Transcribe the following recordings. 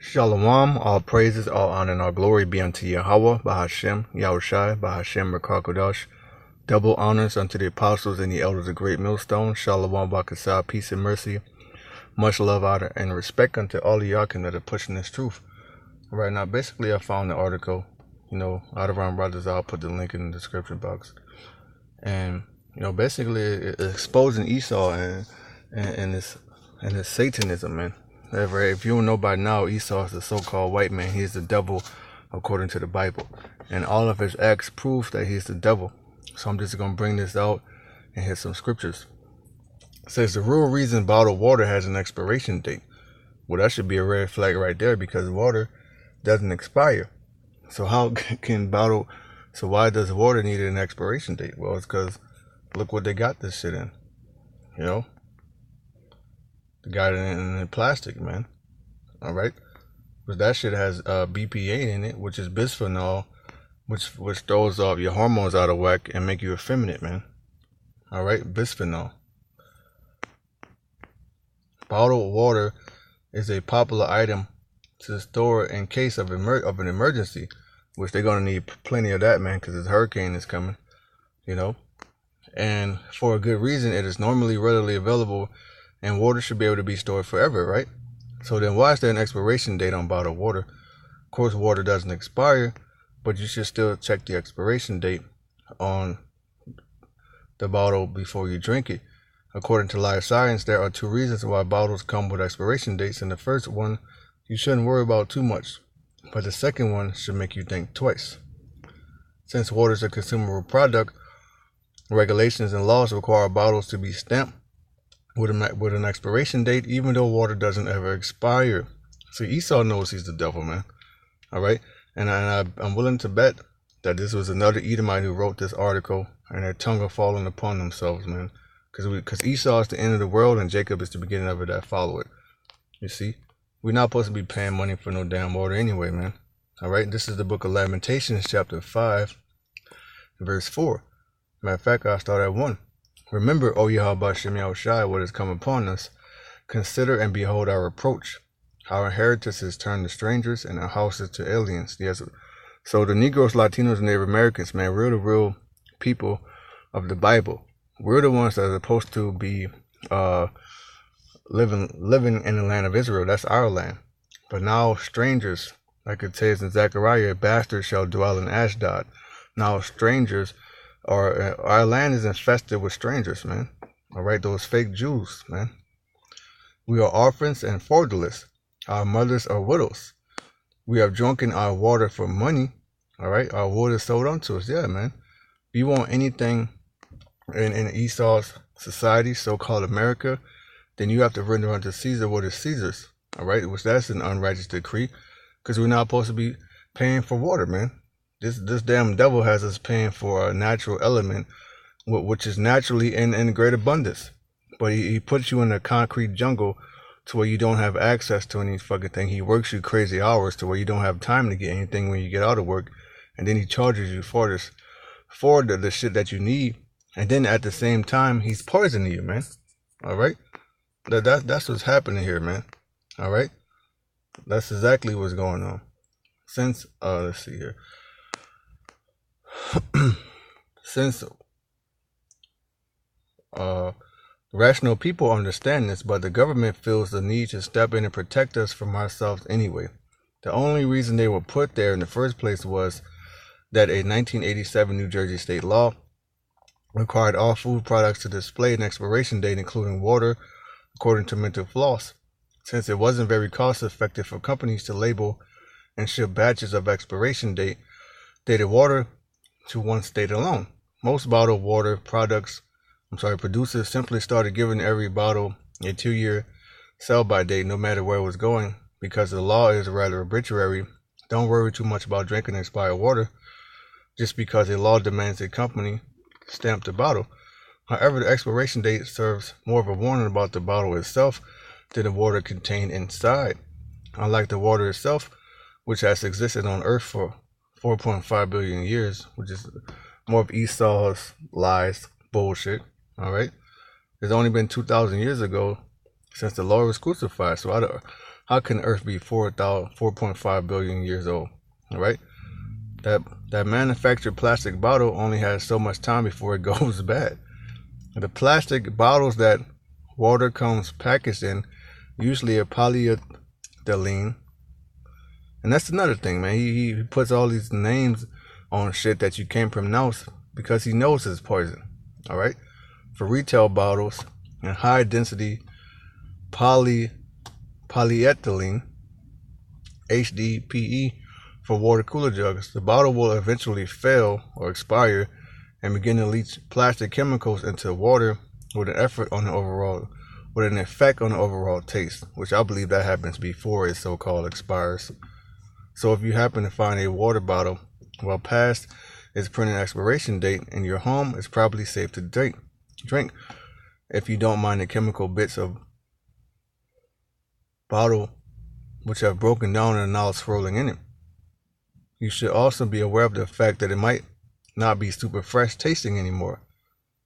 Shalawam, all praises, all honor, and all glory be unto YAHAWAH, Bahashem, yahawashi, Bahashem, qadash. Double honors unto the apostles and the elders of Great Millstone. Shalawam, Barak ATHAM, peace and mercy. Much love, honor, and respect unto all of y'all that are pushing this truth. Right now, basically, I found the article, out of our brothers. I'll put the link in the description box. And, basically, it's exposing Esau and this Satanism, man. If you don't know by now, Esau is the so-called white man. He's the devil, according to the Bible. And all of his acts prove that he's the devil. So I'm just going to bring this out and hit some scriptures. It says the real reason bottled water has an expiration date. Well, that should be a red flag right there, because water doesn't expire. So so why does water need an expiration date? Well, it's because look what they got this shit in. They got it in plastic, man. All right, but that shit has BPA in it, which is bisphenol, which throws off your hormones out of whack and make you effeminate, man. All right, bisphenol. Bottled water is a popular item to store in case of an emergency, which they're gonna need plenty of that, man, because this hurricane is coming. And for a good reason. It is normally readily available. And water should be able to be stored forever, right? So then why is there an expiration date on bottled water? Of course, water doesn't expire, but you should still check the expiration date on the bottle before you drink it. According to Life Science, there are two reasons why bottles come with expiration dates. And the first one, you shouldn't worry about too much. But the second one should make you think twice. Since water is a consumable product, regulations and laws require bottles to be stamped with an expiration date, even though water doesn't ever expire. See, Esau knows he's the devil, man. All right, and I'm willing to bet that this was another Edomite who wrote this article, and their tongue are falling upon themselves, man. Because Esau is the end of the world, and Jacob is the beginning of it that follow it. You see, we're not supposed to be paying money for no damn water anyway, man. All right, this is the book of Lamentations, chapter 5, verse 4. Matter of fact, I'll start at 1. Remember, O Yahweh Shem Yahawashi, what has come upon us. Consider and behold our reproach. Our inheritance is turned to strangers, and our houses to aliens. Yes. So the Negroes, Latinos, and Native Americans, man, we're the real people of the Bible. We're the ones that are supposed to be living in the land of Israel. That's our land. But now strangers, like it says in Zechariah, bastards shall dwell in Ashdod. Now strangers, our land is infested with strangers, man. All right, those fake Jews, man. We are orphans and fatherless. Our mothers are widows. We have drunken our water for money. All right, our water is sold unto us. Yeah, man. If you want anything in Esau's society, so-called America, then you have to render unto Caesar what is Caesar's. All right, which that's an unrighteous decree, because we're not supposed to be paying for water, man. This damn devil has us paying for a natural element, which is naturally in great abundance. But he puts you in a concrete jungle to where you don't have access to any fucking thing. He works you crazy hours to where you don't have time to get anything when you get out of work. And then he charges you for the shit that you need. And then at the same time, he's poisoning you, man. All right? That's what's happening here, man. All right? That's exactly what's going on. Since, let's see here. Since rational people understand this, but the government feels the need to step in and protect us from ourselves anyway. The only reason they were put there in the first place was that a 1987 New Jersey state law required all food products to display an expiration date, including water, according to mental floss. Since it wasn't very cost effective for companies to label and ship batches of expiration dated water to one state alone. Most bottled water producers simply started giving every bottle a 2-year sell-by date, no matter where it was going, because the law is rather arbitrary. Don't worry too much about drinking expired water just because a law demands a company stamp the bottle. However, the expiration date serves more of a warning about the bottle itself than the water contained inside. Unlike the water itself, which has existed on Earth for 4.5 billion years, which is more of Esau's lies, bullshit. All right, it's only been 2,000 years ago since the Lord was crucified. So how how can Earth be 4.5 billion years old? All right. That manufactured plastic bottle only has so much time before it goes bad. The plastic bottles that water comes packaged in usually are polyethylene. And that's another thing, man. He puts all these names on shit that you can't pronounce because he knows it's poison. All right. For retail bottles and high density polyethylene, HDPE, for water cooler jugs, the bottle will eventually fail or expire and begin to leach plastic chemicals into water with an effect on the overall taste, which I believe that happens before it so-called expires. So if you happen to find a water bottle well past its printed expiration date in your home, it's probably safe to drink if you don't mind the chemical bits of bottle which have broken down and are now swirling in it. You should also be aware of the fact that it might not be super fresh tasting anymore,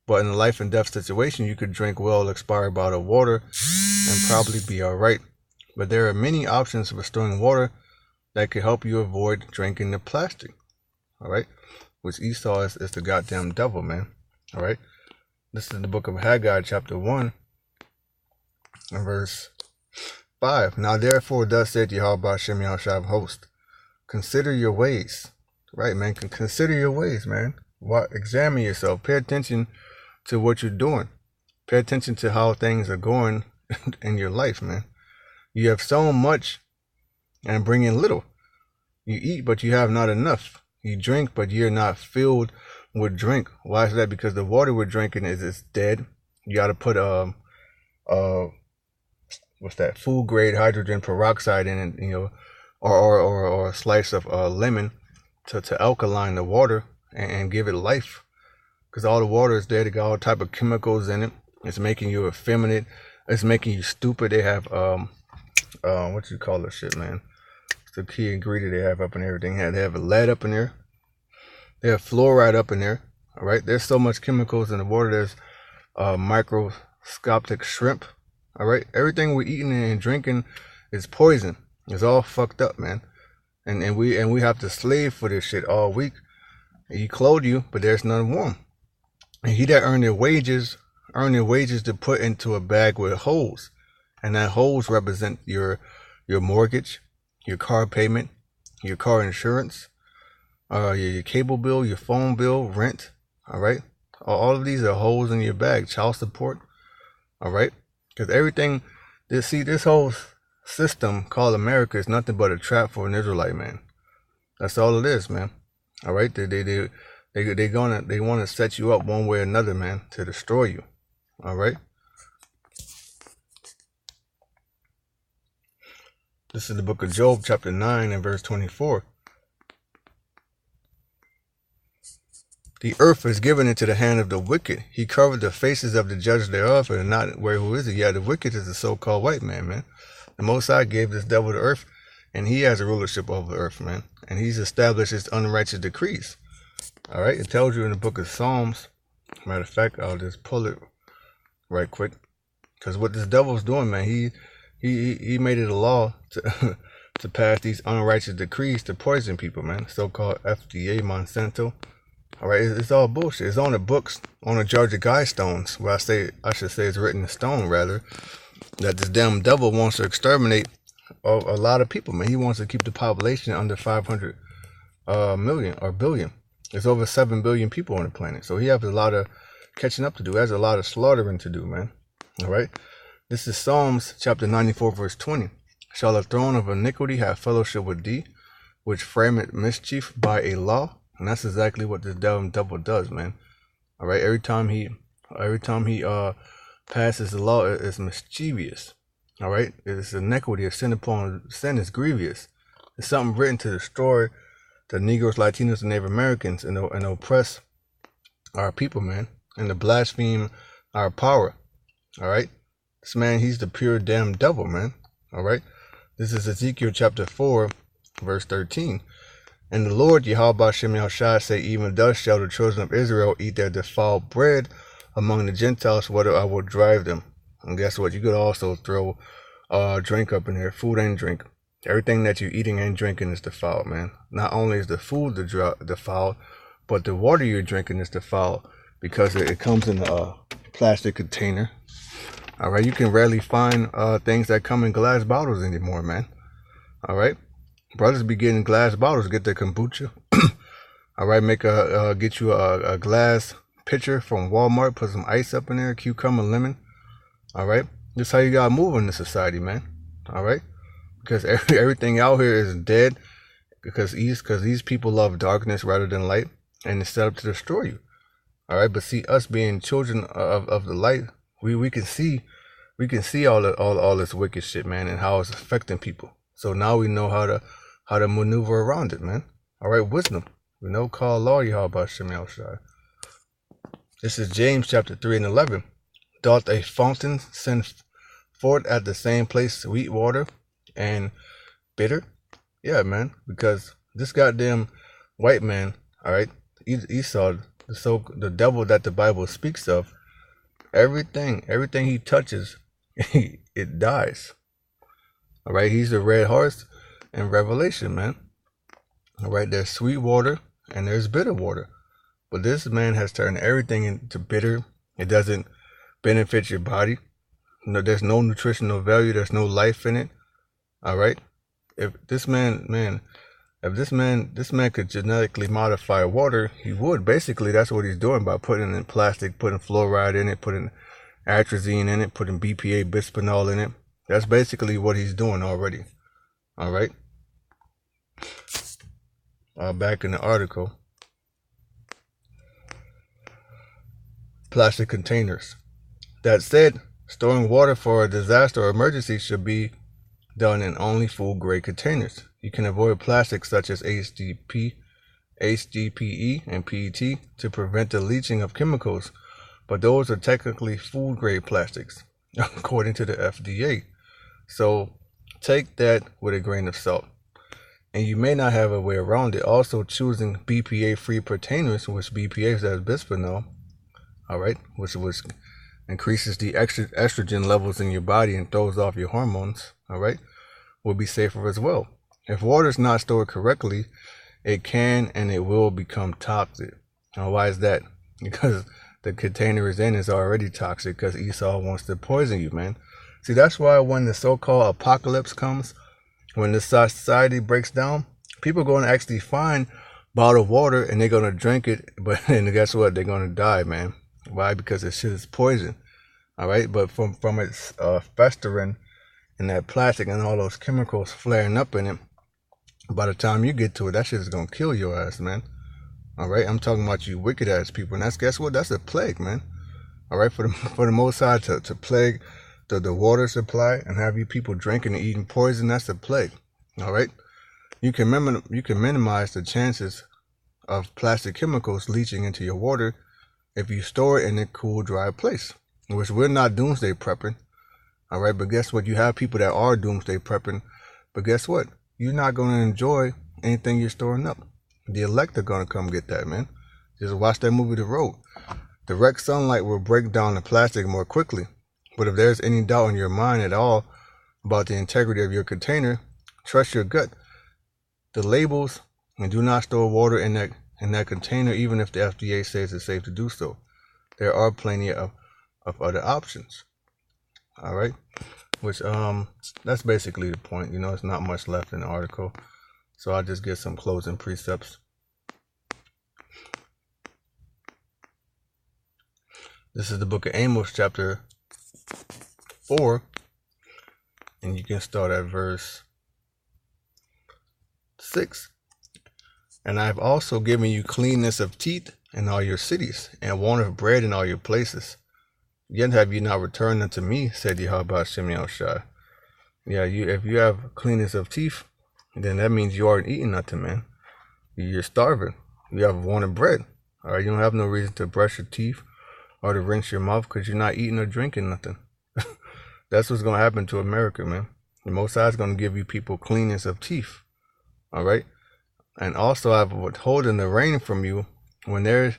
but in a life and death situation, you could drink well expired bottled water and probably be alright. But there are many options for storing water that could help you avoid drinking the plastic. Alright? Which Esau is the goddamn devil, man. Alright? This is the book of Haggai, chapter 1, and verse 5. Now therefore, thus said Yahawah Hashem Yahushua host, consider your ways. Right, man. Consider your ways, man. Examine yourself. Pay attention to what you're doing. Pay attention to how things are going in your life, man. You have so much and bring in little. You eat, but you have not enough. You drink, but you're not filled with drink. Why is that? Because the water we're drinking is dead. You got to put what's that? Food grade hydrogen peroxide in it, you know, or a slice of lemon to alkaline the water and give it life. Because all the water is dead. It got all type of chemicals in it. It's making you effeminate. It's making you stupid. They have what you call this shit, man? It's the key ingredient they have up in everything. They have lead up in there. They have fluoride up in there. All right. There's so much chemicals in the water. There's microscopic shrimp. All right. Everything we're eating and drinking is poison. It's all fucked up, man. And we have to slave for this shit all week. He clothed you, but there's none warm. And he that earned their wages to put into a bag with holes. And that holes represent your mortgage, your car payment, your car insurance, your cable bill, your phone bill, rent. All right. All of these are holes in your bag. Child support. All right. Because everything, this whole system called America is nothing but a trap for an Israelite, man. That's all it is, man. All right. They want to set you up one way or another, man, to destroy you. All right. This is the book of Job, chapter 9 and verse 24. The earth is given into the hand of the wicked. He covered the faces of the judges thereof, and not where who is it? Yeah, the wicked is the so-called white man, man. The Most High gave this devil the earth, and he has a rulership over the earth, man. And he's established his unrighteous decrees. All right, it tells you in the book of Psalms. Matter of fact, I'll just pull it right quick, because what this devil's doing, man, he made it a law to to pass these unrighteous decrees to poison people, man. So-called FDA, Monsanto. All right, it's all bullshit. It's on the books, on the Georgia Guidestones, where I should say it's written in stone, rather, that this damn devil wants to exterminate a lot of people, man. He wants to keep the population under 500 million or billion. There's over 7 billion people on the planet, so he has a lot of catching up to do. He has a lot of slaughtering to do, man. All right, this is Psalms chapter 94, verse 20. Shall the throne of iniquity have fellowship with thee, which frameth mischief by a law? And that's exactly what this devil does, man. All right. Every time he passes the law, it's mischievous. All right. It's iniquity. It's sin upon sin. Is grievous. It's something written to destroy the Negroes, Latinos, and Native Americans and oppress our people, man, and to blaspheme our power. All right. This man, he's the pure damn devil, man. All right. This is Ezekiel chapter 4, verse 13. And the Lord Yahawah Hashem Yahushua say, even thus shall the children of Israel eat their defiled bread among the Gentiles, whether I will drive them. And guess what? You could also throw drink up in here, food and drink. Everything that you're eating and drinking is defiled, man. Not only is the food defiled, but the water you're drinking is defiled because it comes in a plastic container. All right, you can rarely find things that come in glass bottles anymore, man. All right, brothers be getting glass bottles, get their kombucha. All right, get you a glass pitcher from Walmart, put some ice up in there, cucumber, lemon. All right, this is how you gotta move in this society, man. All right, because everything out here is dead because these people love darkness rather than light, and it's set up to destroy you. All right, but see, us being children of the light, we can see all this wicked shit, man, and how it's affecting people. So now we know how to maneuver around it, man. All right, wisdom. We know call law YAHAWAH. This is James chapter 3 and 11. Doth a fountain send forth at the same place sweet water and bitter? Yeah, man, because this goddamn white man, all right, Esau, the devil that the Bible speaks of, everything he touches, it dies. All right, he's the red horse in Revelation, man. All right, there's sweet water and there's bitter water. But this man has turned everything into bitter. It doesn't benefit your body. No, there's no nutritional value. There's no life in it. All right. If this man could genetically modify water, he would. Basically, that's what he's doing by putting it in plastic, putting fluoride in it, putting atrazine in it, putting BPA, bisphenol in it. That's basically what he's doing already. All right. Back in the article. Plastic containers. That said, storing water for a disaster or emergency should be done in only food grade containers. You can avoid plastics such as HDPE, and PET to prevent the leaching of chemicals, but those are technically food grade plastics, according to the FDA. So take that with a grain of salt. And you may not have a way around it. Also, choosing BPA-free containers, which BPA is bisphenol, all right, which increases the estrogen levels in your body and throws off your hormones, all right, will be safer as well. If water is not stored correctly, it can and it will become toxic. Now, why is that? Because the container is in is already toxic because Esau wants to poison you, man. See, that's why when the so-called apocalypse comes, when the society breaks down, people are going to actually find bottled water and they're going to drink it, but and guess what? They're going to die, man. Why? Because this shit is poison. All right, but from its festering in that plastic and all those chemicals flaring up in it, by the time you get to it, that shit is gonna kill your ass, man. All right, I'm talking about you wicked ass people, and guess what? That's a plague, man. All right, for the Most High to plague the water supply and have you people drinking and eating poison, that's a plague. All right, you can minimize the chances of plastic chemicals leaching into your water if you store it in a cool, dry place. Which we're not doomsday prepping. All right, but guess what? You have people that are doomsday prepping, but guess what? You're not going to enjoy anything you're storing up. The elect are going to come get that, man. Just watch that movie, The Road. Direct sunlight will break down the plastic more quickly. But if there's any doubt in your mind at all about the integrity of your container, trust your gut. The labels, and do not store water in that container, even if the FDA says it's safe to do so. There are plenty of other options. All right, which that's basically the point. You know, it's not much left in the article, so I'll just get some closing precepts. This is the book of Amos, chapter 4, and you can start at verse 6. And I have also given you cleanness of teeth in all your cities, and want of bread in all your places. Yet have you not returned unto me, said Yahawashi. Yeah, if you have cleanness of teeth, then that means you aren't eating nothing, man. You're starving. You have wanted bread. All right, you don't have no reason to brush your teeth or to rinse your mouth because you're not eating or drinking nothing. That's what's going to happen to America, man. The Most High is going to give you people cleanness of teeth. All right? And also I've withholden the rain from you when there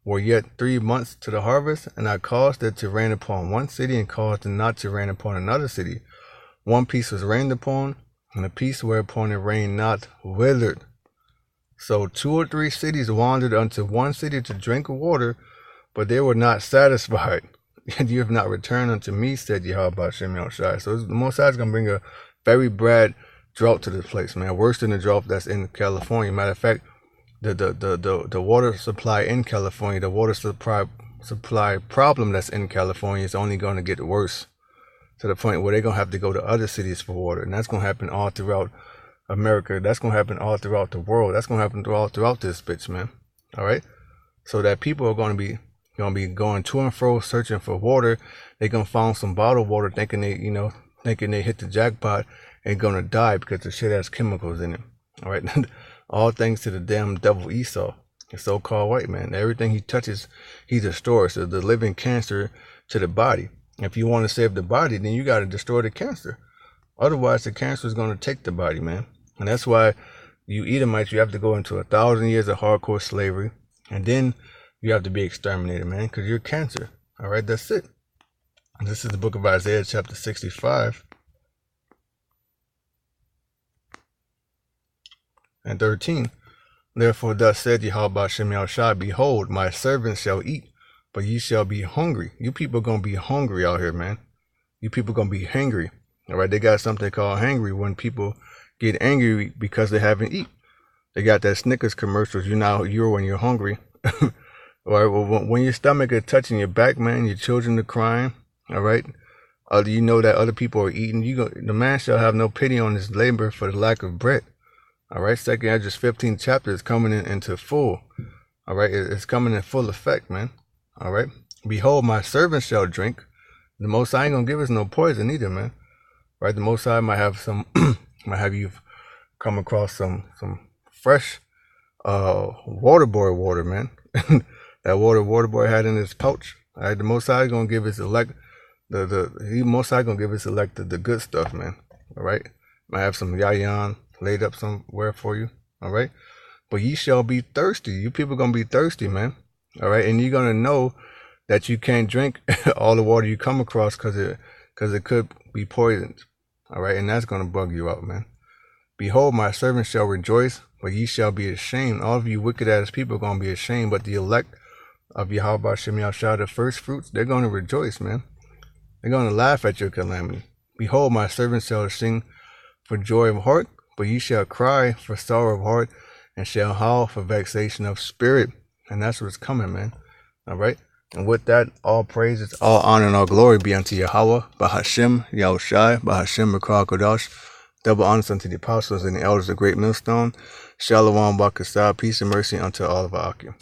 were yet 3 months to the harvest, and I caused it to rain upon one city and caused it not to rain upon another city. one piece was rained upon, and a piece whereupon it rained not withered. So 2 or 3 cities wandered unto one city to drink water, but they were not satisfied. And you have not returned unto me, said Yahawah Shem Yahushai. So the Most High is going to bring a very bad drought to this place, man. Worse than the drought that's in California. Matter of fact, the water supply in California, the water supply problem that's in California is only going to get worse, to the point where they're going to have to go to other cities for water. And that's going to happen all throughout America. That's going to happen all throughout the world. That's going to happen all throughout this bitch, man. All right? So that people are going to be going to and fro searching for water. They're going to find some bottled water thinking they hit the jackpot and going to die because the shit has chemicals in it. All right? All thanks to the damn devil Esau, the so-called white man. Everything he touches, he destroys. So the living cancer to the body. If you want to save the body, then you got to destroy the cancer. Otherwise, the cancer is going to take the body, man. And that's why you Edomites, you have to go into 1,000 years of hardcore slavery. And then you have to be exterminated, man, because you're cancer. All right, that's it. And this is the book of Isaiah, chapter 65 and 13. Therefore, thus said Yahawah Shem Yahushai, behold, my servants shall eat, but ye shall be hungry. You people going to be hungry out here, man. You people going to be hangry. All right, they got something called hangry when people get angry because they haven't eaten. They got that Snickers commercials. You're when you're hungry. All right, well, when your stomach is touching your back, man, your children are crying. All right, you know that other people are eating. The man shall have no pity on his labor for the lack of bread. All right, 2nd Esdras 15 chapter is coming into full. All right, it's coming in full effect, man. All right, behold, my servants shall drink. The Most High ain't gonna give us no poison either, man. Right, the Most High might have some, might have you come across some fresh water boy, man. That water boy had in his pouch. All right, the Most High gonna give us Most High gonna give us the good stuff, man. All right, might have some yayan laid up somewhere for you. All right, but ye shall be thirsty. You people gonna be thirsty, man. All right, and you're gonna know that you can't drink all the water you come across because it could be poisoned. All right, and that's gonna bug you out, man. Behold, my servants shall rejoice, but ye shall be ashamed. All of you wicked ass people are gonna be ashamed, but the elect of Yahawah Shem Yahushai, the first fruits, they're gonna rejoice, man. They're gonna laugh at your calamity. Behold, my servants shall sing for joy of heart, but ye shall cry for sorrow of heart, and shall howl for vexation of spirit. And that's what's coming, man. All right. And with that, all praises, all honor, and all glory be unto Yahawah, Bahashem, Yahushai, Bahashem, qadash. Double honors unto the apostles and the elders of Great Millstone. Shalawam, Barak ATHAM, peace and mercy unto all of our Akim.